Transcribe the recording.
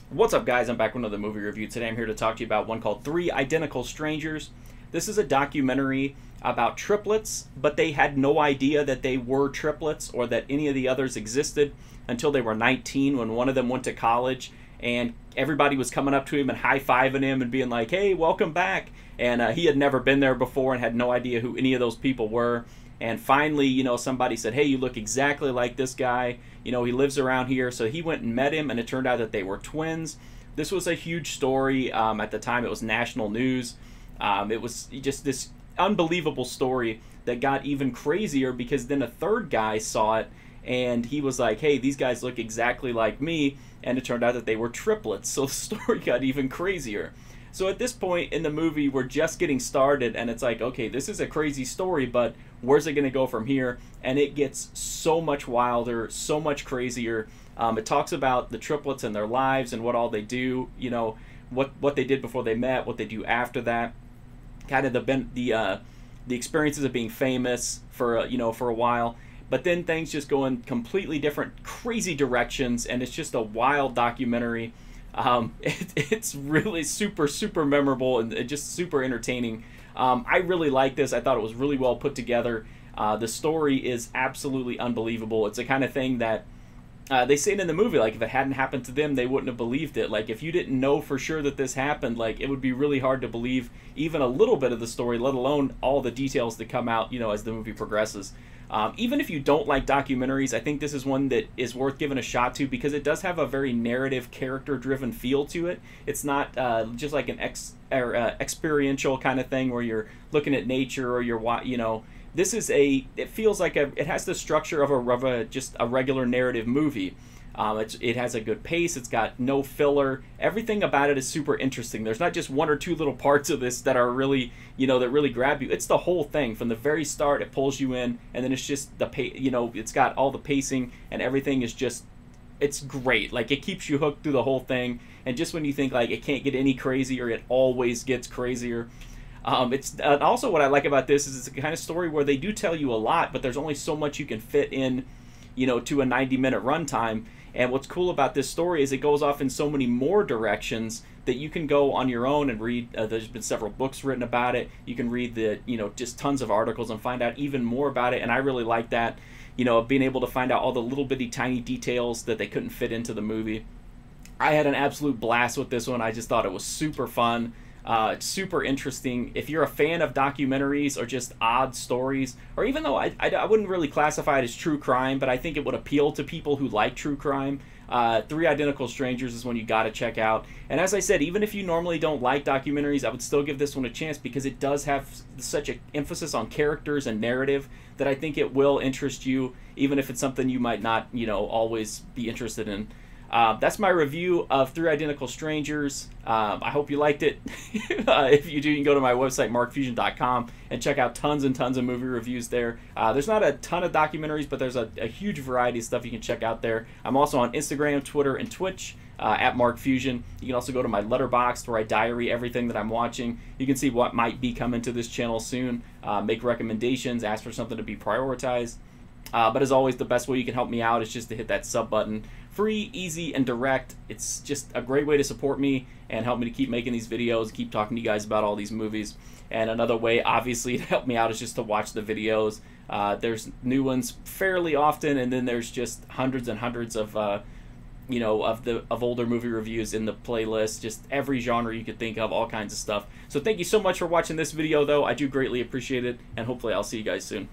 What's up, guys? I'm back with another movie review. Today I'm here to talk to you about one called Three Identical Strangers. This is a documentary about triplets, but they had no idea that they were triplets or that any of the others existed until they were 19, when one of them went to college and everybody was coming up to him and high-fiving him and being like, hey, welcome back. And he had never been there before and had no idea who any of those people were. And finally, somebody said, hey, you look exactly like this guy. He lives around here. So he went and met him, and it turned out that they were twins. This was a huge story. At the time, it was national news. It was just this unbelievable story that got even crazier because then a third guy saw it, and he was like, hey, these guys look exactly like me. And it turned out that they were triplets. So the story got even crazier. So at this point in the movie, we're just getting started, and it's like, okay, this is a crazy story, but where's it going to go from here? And it gets so much wilder, so much crazier. It talks about the triplets and their lives and what all they do, what they did before they met, what they do after that, kind of the experiences of being famous for a while. But then things just go in completely different, crazy directions, and it's just a wild documentary. It's really super memorable and just super entertaining. I really like this. I thought it was really well put together. The story is absolutely unbelievable. It's the kind of thing that they say it in the movie, like if it hadn't happened to them, they wouldn't have believed it. Like if you didn't know for sure that this happened, like it would be really hard to believe even a little bit of the story, let alone all the details that come out, as the movie progresses. Even if you don't like documentaries, I think this is one that is worth giving a shot to because it does have a very narrative, character-driven feel to it. It's not just like an experiential kind of thing where you're looking at nature or you're, this is it feels like it has the structure of just a regular narrative movie. It has a good pace. It's got no filler. Everything about it is super interesting. There's not just one or two little parts of this that are really, that really grab you. It's the whole thing. From the very start, it pulls you in, and then it's just it's got all the pacing, and everything is just, it's great. Like, it keeps you hooked through the whole thing, and just when you think, like, it can't get any crazier, it always gets crazier. It's also what I like about this is it's the kind of story where they do tell you a lot, but there's only so much you can fit in, to a 90-minute runtime. And what's cool about this story is it goes off in so many more directions that you can go on your own and read. There's been several books written about it. You can read just tons of articles and find out even more about it. And I really like that, being able to find out all the little bitty tiny details that they couldn't fit into the movie. I had an absolute blast with this one. I just thought it was super fun. It's super interesting. If you're a fan of documentaries or just odd stories, or even though I wouldn't really classify it as true crime, but I think it would appeal to people who like true crime, Three Identical Strangers is one you got to check out. And as I said, even if you normally don't like documentaries, I would still give this one a chance because it does have such an emphasis on characters and narrative that I think it will interest you, even if it's something you might not, always be interested in. That's my review of Three Identical Strangers. I hope you liked it. If you do, you can go to my website, markfusion.com, and check out tons and tons of movie reviews there. There's not a ton of documentaries, but there's a huge variety of stuff you can check out there. I'm also on Instagram, Twitter, and Twitch at MarkFusion. You can also go to my Letterboxd where I diary everything that I'm watching. You can see what might be coming to this channel soon, make recommendations, ask for something to be prioritized. But as always, the best way you can help me out is just to hit that sub button. Free, easy, and direct. It's just a great way to support me and help me to keep making these videos, keep talking to you guys about all these movies. And another way, obviously, to help me out is just to watch the videos. There's new ones fairly often, and then there's just hundreds and hundreds of of older movie reviews in the playlist. Just every genre you could think of, all kinds of stuff. So thank you so much for watching this video, though. I do greatly appreciate it, and hopefully I'll see you guys soon.